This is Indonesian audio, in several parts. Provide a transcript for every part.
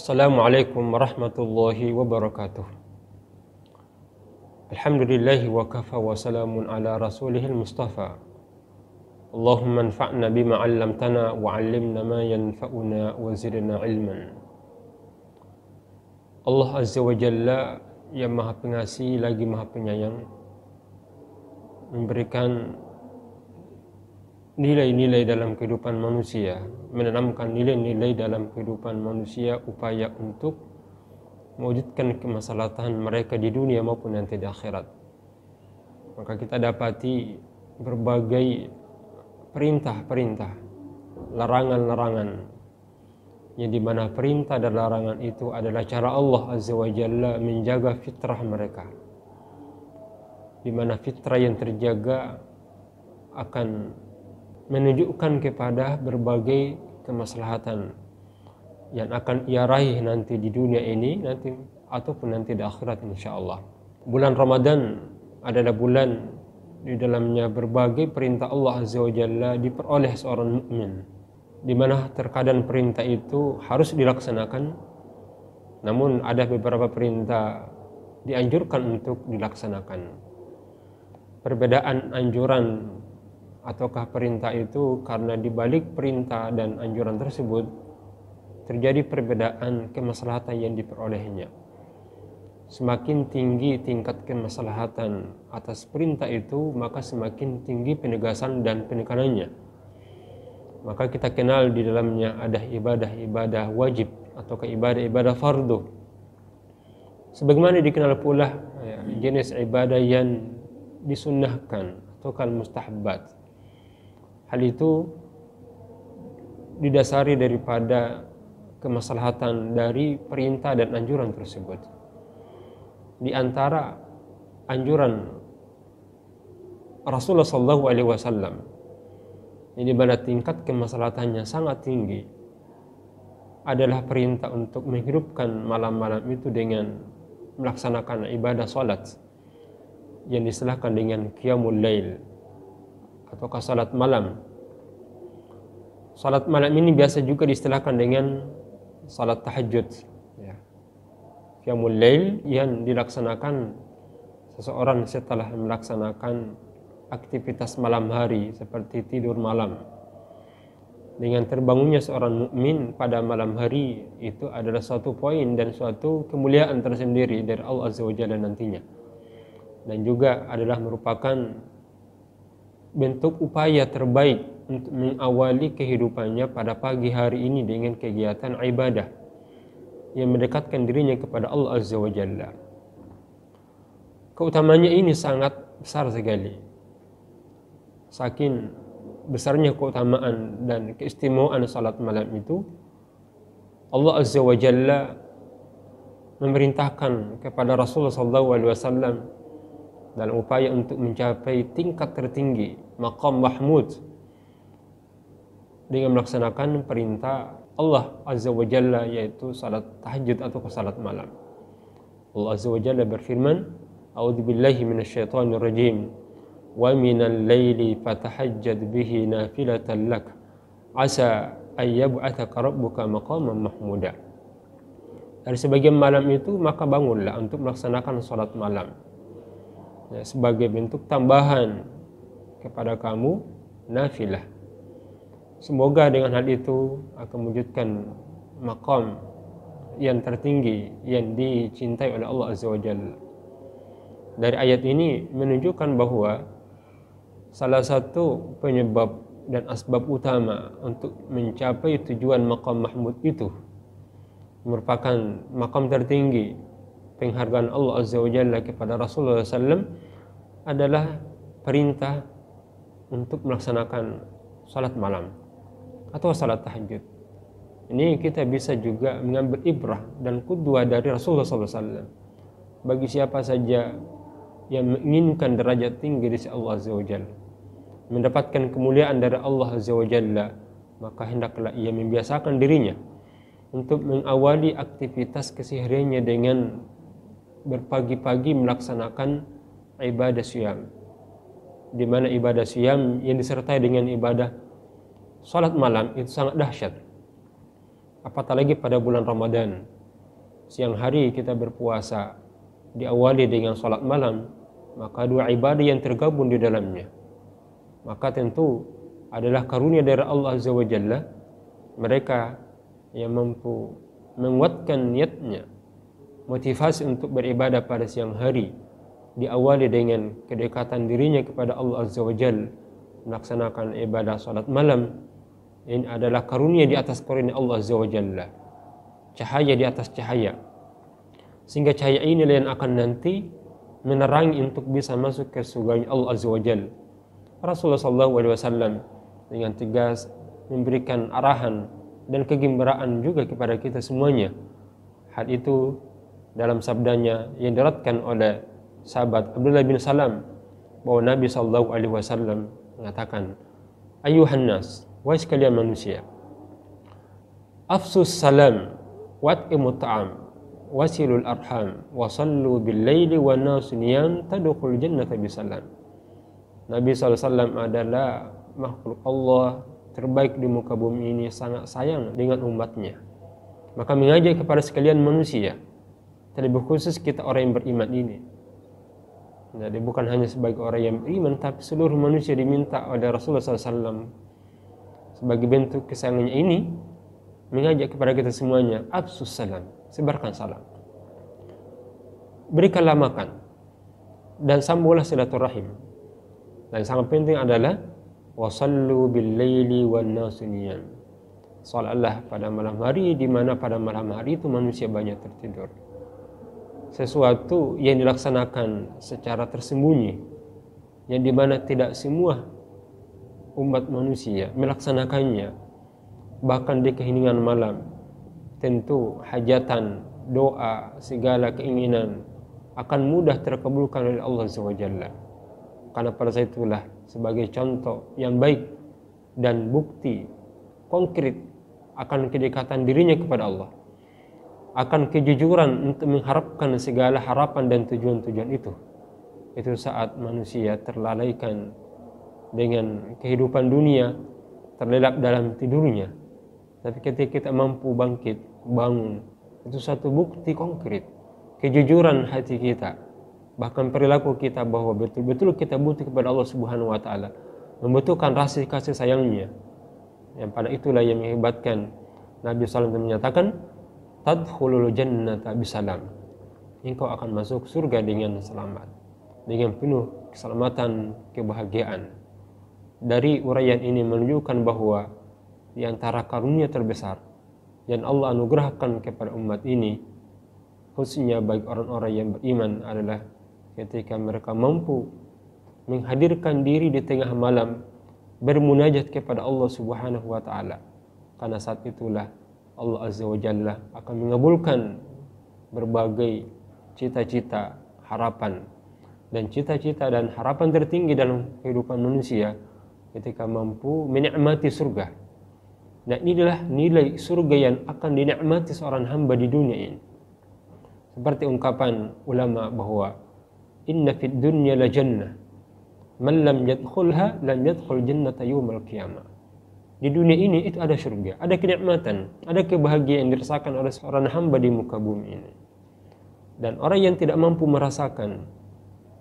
Assalamualaikum warahmatullahi wabarakatuh. Alhamdulillahi wa kafa wa salamun ala rasulihil mustafa. Allahumma anfa'na bima 'allamtana wa 'allimna ma yanfa'una wa zidna ilman. Allah Azza wa Jalla yang Maha Pengasih lagi Maha Penyayang memberikan nilai-nilai dalam kehidupan manusia, menanamkan nilai-nilai dalam kehidupan manusia upaya untuk mewujudkan kemaslahatan mereka di dunia maupun nanti di akhirat. Maka kita dapati berbagai perintah-perintah, larangan-larangan, yang dimana perintah dan larangan itu adalah cara Allah Azza wa Jalla menjaga fitrah mereka, dimana fitrah yang terjaga akan menunjukkan kepada berbagai kemaslahatan yang akan ia raih nanti di dunia ini nanti ataupun nanti di akhirat insyaallah. Bulan Ramadan adalah bulan di dalamnya berbagai perintah Allah Azza wa Jalla diperoleh seorang mukmin, di mana terkadang perintah itu harus dilaksanakan, namun ada beberapa perintah dianjurkan untuk dilaksanakan. Perbedaan anjuran ataukah perintah itu karena di balik perintah dan anjuran tersebut terjadi perbedaan kemaslahatan yang diperolehnya. Semakin tinggi tingkat kemaslahatan atas perintah itu, maka semakin tinggi penegasan dan penekanannya. Maka kita kenal di dalamnya ada ibadah-ibadah wajib ataukah ibadah-ibadah fardu. Sebagaimana dikenal pula jenis ibadah yang disunnahkan ataukah mustahabbat. Hal itu didasari daripada kemaslahatan dari perintah dan anjuran tersebut. Di antara anjuran Rasulullah SAW ini pada tingkat kemaslahatannya sangat tinggi adalah perintah untuk menghidupkan malam-malam itu dengan melaksanakan ibadah salat yang diistilahkan dengan qiyamul lail ataukah salat malam. Salat malam ini biasa juga diistilahkan dengan salat tahajud, ya. Qiyamul lail yang dilaksanakan seseorang setelah melaksanakan aktivitas malam hari seperti tidur malam. Dengan terbangunnya seorang mukmin pada malam hari itu adalah suatu poin dan suatu kemuliaan tersendiri dari Allah Azza wa Jalla nantinya. Dan juga adalah merupakan bentuk upaya terbaik untuk mengawali kehidupannya pada pagi hari ini dengan kegiatan ibadah yang mendekatkan dirinya kepada Allah Azza wa Jalla. Keutamanya ini sangat besar sekali. Saking besarnya keutamaan dan keistimewaan salat malam itu, Allah Azza wa Jalla memerintahkan kepada Rasulullah SAW dalam upaya untuk mencapai tingkat tertinggi, maqam mahmud, dengan melaksanakan perintah Allah Azza wa Jalla, yaitu salat tahajud atau salat malam. Allah Azza wa Jalla berfirman, A'udzubillahi minasyaitonir rajim, wa minal laili fatahajjad bihi nafilatan lak, asa ayyab'atsaka rabbuka maqaman mahmuda. Dari sebagian malam itu maka bangunlah untuk melaksanakan salat malam, ya, sebagai bentuk tambahan kepada kamu nafilah. Semoga dengan hal itu akan mewujudkan maqam yang tertinggi yang dicintai oleh Allah Azza wa Jalla. Dari ayat ini menunjukkan bahwa salah satu penyebab dan asbab utama untuk mencapai tujuan maqam mahmud itu merupakan maqam tertinggi penghargaan Allah Azza wa Jalla kepada Rasulullah SAW adalah perintah untuk melaksanakan salat malam atau salat tahajud. Ini kita bisa juga mengambil ibrah dan qudwah dari Rasulullah SAW. Bagi siapa saja yang menginginkan derajat tinggi di sisi Allah Azza wa Jalla, mendapatkan kemuliaan dari Allah Azza wa Jalla, maka hendaklah ia membiasakan dirinya untuk mengawali aktivitas kesehariannya dengan berpagi-pagi melaksanakan ibadah siyam, di mana ibadah siyam yang disertai dengan ibadah salat malam itu sangat dahsyat. apatah lagi pada bulan Ramadan. Siang hari kita berpuasa, diawali dengan salat malam, maka dua ibadah yang tergabung di dalamnya. Maka tentu adalah karunia dari Allah Azza wa Jalla mereka yang mampu menguatkan niatnya, motivasi untuk beribadah pada siang hari, diawali dengan kedekatan dirinya kepada Allah Azza wa Jalla, melaksanakan ibadah salat malam. Ini adalah karunia di atas karunia Allah Azza wa Jalla, cahaya di atas cahaya, sehingga cahaya ini yang akan nanti menerangi untuk bisa masuk ke surga Allah Azza wa Jalla. Rasulullah SAW dengan tegas memberikan arahan dan kegembiraan juga kepada kita semuanya. Hal itu dalam sabdanya yang diriwayatkan oleh sahabat Abdullah bin Salam, bahwa Nabi SAW mengatakan, "Ayuhan nas, wahai sekalian manusia, afsus salam wat'imut ta'am wasilul arham wasallu bil laili wan nasu niyam tadkhul jannata bisalam." Nabi SAW adalah makhluk Allah terbaik di muka bumi ini, sangat sayang dengan umatnya. Maka mengajak kepada sekalian manusia, terlebih khusus kita orang yang beriman ini. Jadi bukan hanya sebagai orang yang beriman, tapi seluruh manusia diminta oleh Rasulullah SAW sebagai bentuk kesayangannya ini, mengajak kepada kita semuanya, afsus salam, sebarkan salam, berikanlah makan, dan sambunglah silaturahim. Dan sangat penting adalah wasallu bil laili wan nasu niyam. Salatlah pada malam hari, di mana pada malam hari itu manusia banyak tertidur. Sesuatu yang dilaksanakan secara tersembunyi, yang dimana tidak semua umat manusia melaksanakannya, bahkan di keheningan malam. Tentu hajatan, doa, segala keinginan akan mudah terkabulkan oleh Allah SWT. Karena pada saat itulah sebagai contoh yang baik dan bukti konkret akan kedekatan dirinya kepada Allah, akan kejujuran untuk mengharapkan segala harapan dan tujuan-tujuan itu. Itu saat manusia terlalaikan dengan kehidupan dunia, terlelap dalam tidurnya. Tapi ketika kita mampu bangkit, bangun, itu satu bukti konkret kejujuran hati kita, bahkan perilaku kita, bahwa betul-betul kita butuh kepada Allah Subhanahu wa taala, membutuhkan rasa kasih sayangnya. Yang pada itulah yang mengakibatkan Nabi SAW menyatakan, tadkhulul jannata bisalam. Engkau akan masuk surga dengan selamat, dengan penuh keselamatan, kebahagiaan. Dari uraian ini menunjukkan bahwa di antara karunia terbesar yang Allah anugerahkan kepada umat ini, khususnya bagi orang-orang yang beriman, adalah ketika mereka mampu menghadirkan diri di tengah malam, bermunajat kepada Allah Subhanahu wa taala. Karena saat itulah Allah Azza wa Jalla akan mengabulkan berbagai cita-cita, harapan, dan cita-cita dan harapan tertinggi dalam kehidupan manusia ketika mampu menikmati surga. Dan inilah nilai surga yang akan dinikmati seorang hamba di dunia ini. Seperti ungkapan ulama bahwa inna fid dunya la jannah man lam yadkhulha lam yadkhul jannata yaumal qiyamah. Di dunia ini itu ada surga, ada kenikmatan, ada kebahagiaan yang dirasakan oleh seorang hamba di muka bumi ini. Dan orang yang tidak mampu merasakan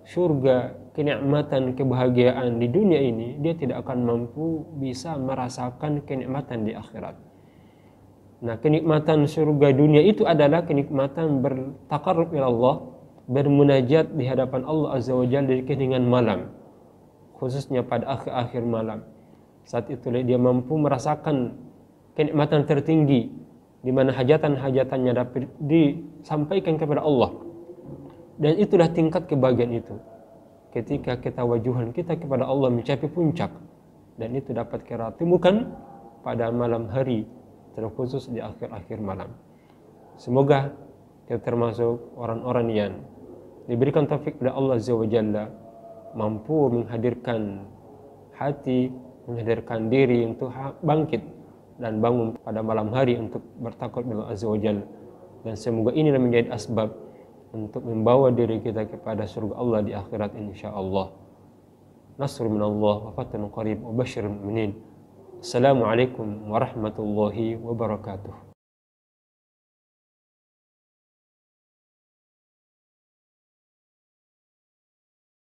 surga, kenikmatan, kebahagiaan di dunia ini, dia tidak akan mampu bisa merasakan kenikmatan di akhirat. Nah, kenikmatan surga dunia itu adalah kenikmatan bertaqarrub ila Allah, bermunajat di hadapan Allah Azza wa Jalla di keheningan malam, khususnya pada akhir-akhir malam. Saat itulah dia mampu merasakan kenikmatan tertinggi, di mana hajatan-hajatannya dapat disampaikan kepada Allah. Dan itulah tingkat kebahagiaan itu, ketika kita wajuhan kita kepada Allah mencapai puncak. Dan itu dapat kita temukan pada malam hari, terkhusus di akhir-akhir malam. Semoga kita termasuk orang-orang yang diberikan taufik oleh Allah Azza wa Jalla, mampu menghadirkan hati, menghadirkan diri untuk bangkit dan bangun pada malam hari untuk bertakwa kepada Allah Azza wa Jalla. Dan semoga inilah menjadi asbab untuk membawa diri kita kepada surga Allah di akhirat insyaallah. Nasr minallah wa fathun qarib wa basyiril mu'minin. Assalamualaikum warahmatullahi wabarakatuh.